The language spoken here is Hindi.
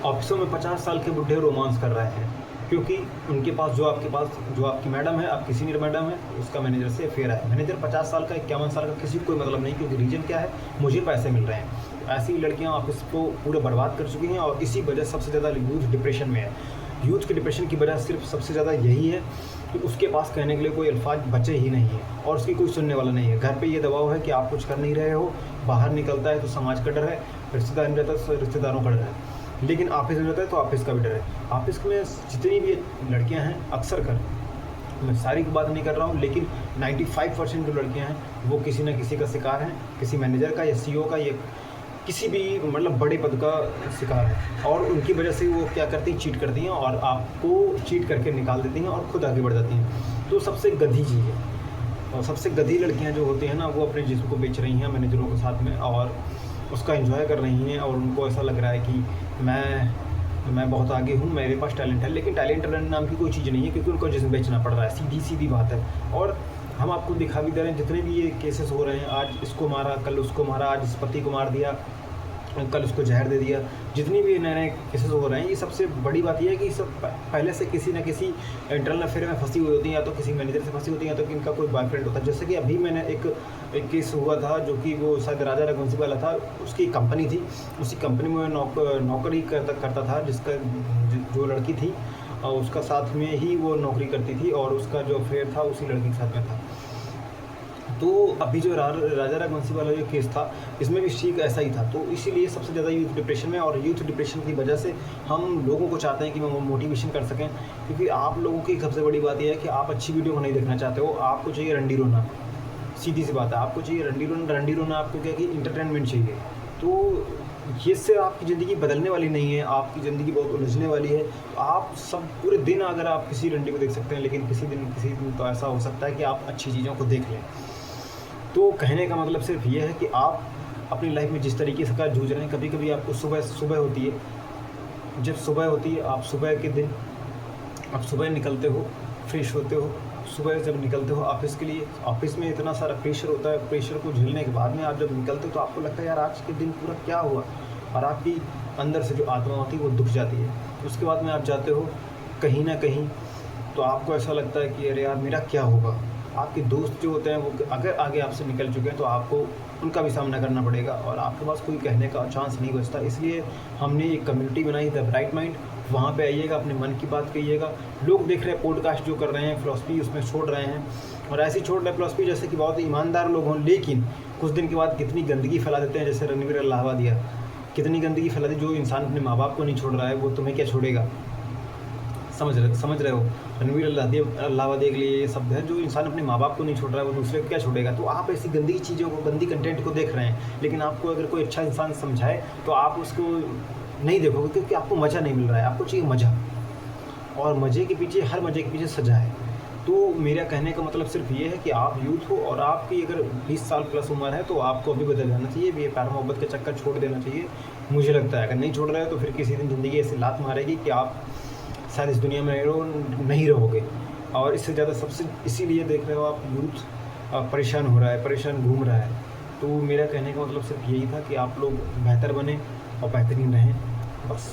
ऑफिसों में 50 साल के बुढ़े रोमांस कर रहे हैं क्योंकि उनके पास जो आपकी मैडम है, आपकी सीनियर मैडम है, उसका मैनेजर से अफेयर है। मैनेजर 50 साल का 51 साल का किसी को कोई मतलब नहीं, क्योंकि रीज़न क्या है, मुझे पैसे मिल रहे हैं। ऐसी लड़कियां ऑफिस को पूरा बर्बाद कर चुकी हैं और इसी वजह सबसे ज़्यादा यूथ डिप्रेशन में है। यूथ के डिप्रेशन की वजह सिर्फ सबसे ज़्यादा यही है कि उसके पास कहने के लिए कोई अल्फाज बचे ही नहीं है और उसकी कोई सुनने वाला नहीं है। घर पे ये दबाव है कि आप कुछ कर नहीं रहे हो, बाहर निकलता है तो समाज का डर है, रिश्तेदार नहीं रहता तो रिश्तेदारों का डर है, लेकिन ऑफिस में रहता है तो ऑफिस का भी डर है। ऑफिस में जितनी भी लड़कियां हैं, अक्सर कर, मैं सारी की बात नहीं कर रहा हूँ, लेकिन 95% जो लड़कियां हैं वो किसी न किसी का शिकार हैं, किसी मैनेजर का या सीईओ का या किसी भी मतलब बड़े पद का शिकार है। और उनकी वजह से वो क्या करती हैं, चीट करती हैं और आपको चीट करके निकाल देती हैं और खुद आगे बढ़ जाती हैं। तो सबसे गधी चीज़ है, और सबसे गधी लड़कियां जो होती हैं ना, वो अपने जिस्म को बेच रही हैं मैनेजरों के साथ में और उसका एंजॉय कर रही हैं। और उनको ऐसा लग रहा है कि मैं बहुत आगे हूँ, मेरे पास टैलेंट है, लेकिन टैलेंट नाम की कोई चीज़ नहीं है, क्योंकि उनको जिस्म बेचना पड़ रहा है। सीधी सीधी बात है। और हम आपको दिखा भी दे रहे हैं, जितने भी ये केसेस हो रहे हैं, आज इसको मारा, कल उसको मारा, आज इस पति को मार दिया, कल उसको जहर दे दिया, जितनी भी नए नए केसेस हो रहे हैं, ये सबसे बड़ी बात यह है कि सब पहले से किसी न किसी इंटरनल अफेयर में फंसी हुई होती हैं, या तो किसी मैनेजर से फंसी होती हैं, या तो इनका कोई बॉयफ्रेंड होता है। जैसे कि अभी मैंने एक केस हुआ था, जो कि वो शायद राजा रघुवंशी वाला था, उसकी कंपनी थी, उसी कंपनी में नौकरी करता था, जिसका जो लड़की थी और उसका साथ में ही वो नौकरी करती थी, और उसका जो अफेयर था उसी लड़की के साथ में था। तो अभी जो राजा रघुवंशी वाला जो केस था, इसमें भी ठीक ऐसा ही था। तो इसीलिए सबसे ज़्यादा यूथ डिप्रेशन में, और यूथ डिप्रेशन की वजह से हम लोगों को चाहते हैं कि वो मोटिवेशन कर सकें, क्योंकि आप लोगों की सबसे बड़ी बात यह है कि आप अच्छी वीडियो को नहीं देखना चाहते हो, आपको चाहिए रंडी रोना। सीधी सी बात है, आपको चाहिए रंडी रोना आपको क्या कि इंटरटेनमेंट चाहिए। तो ये से आपकी ज़िंदगी बदलने वाली नहीं है, आपकी ज़िंदगी बहुत उलझने वाली है। आप सब पूरे दिन अगर आप किसी रंडी को देख सकते हैं, लेकिन किसी दिन तो ऐसा हो सकता है कि आप अच्छी चीज़ों को देख लें। तो कहने का मतलब सिर्फ ये है कि आप अपनी लाइफ में जिस तरीके से का जूझ रहे हैं, कभी कभी आपको सुबह होती है, जब सुबह होती है, आप सुबह के दिन आप सुबह निकलते हो, फ्रेश होते हो, सुबह जब निकलते हो ऑफिस के लिए, ऑफिस में इतना सारा प्रेशर होता है, प्रेशर को झेलने के बाद में आप जब निकलते हो तो आपको लगता है यार आज के दिन पूरा क्या हुआ, और आपकी अंदर से जो आत्मा होती है वो दुख जाती है। उसके बाद में आप जाते हो कहीं ना कहीं, तो आपको ऐसा लगता है कि अरे यार मेरा क्या होगा। आपके दोस्त जो होते हैं वो अगर आगे आपसे निकल चुके हैं तो आपको उनका भी सामना करना पड़ेगा, और आपके पास कोई कहने का चांस नहीं बचता। इसलिए हमने एक कम्युनिटी बनाई, द ब्राइट माइंड। वहाँ पे आइएगा, अपने मन की बात कहिएगा। लोग देख रहे हैं पॉडकास्ट जो कर रहे हैं, फिलॉसफी उसमें छोड़ रहे हैं, और ऐसी छोड़ रहे हैं फिलॉसफी जैसे कि बहुत ईमानदार लोग हों, लेकिन कुछ दिन के बाद कितनी गंदगी फैला देते हैं। जैसे रणवीर अल्लाहवादिया कितनी गंदगी फैला दी। जो इंसान अपने माँ बाप को नहीं छोड़ रहा है वो तुम्हें क्या छोड़ेगा। समझ रहे हो। रणवीर अल्लाहवादी के लिए ये शब्द है, जो इंसान अपने माँ बाप को नहीं छोड़ रहा है वो दूसरे को क्या छोड़ेगा। तो आप ऐसी गंदी चीज़ों को, गंदी कंटेंट को देख रहे हैं, लेकिन आपको अगर कोई अच्छा इंसान समझाए तो आप उसको नहीं देखोगे, क्योंकि आपको मज़ा नहीं मिल रहा है। आपको चाहिए मज़ा, और मज़े के पीछे, हर मज़े के पीछे सजा है। तो मेरा कहने का मतलब सिर्फ ये है कि आप यूथ हो और आपकी अगर 20 साल प्लस उम्र है तो आपको अभी बदल जाना चाहिए, ये प्यार मोहब्बत का चक्कर छोड़ देना चाहिए। मुझे लगता है अगर नहीं छोड़ रहे हो तो फिर किसी दिन ज़िंदगी ऐसी लात मारेगी कि आप शायद इस दुनिया में नहीं रहोगे। और इससे ज़्यादा सबसे इसीलिए देख रहे हो आप यूथ परेशान हो रहा है, परेशान घूम रहा है। तो मेरा कहने का मतलब सिर्फ यही था कि आप लोग बेहतर बने और बेहतरीन रहें, बस।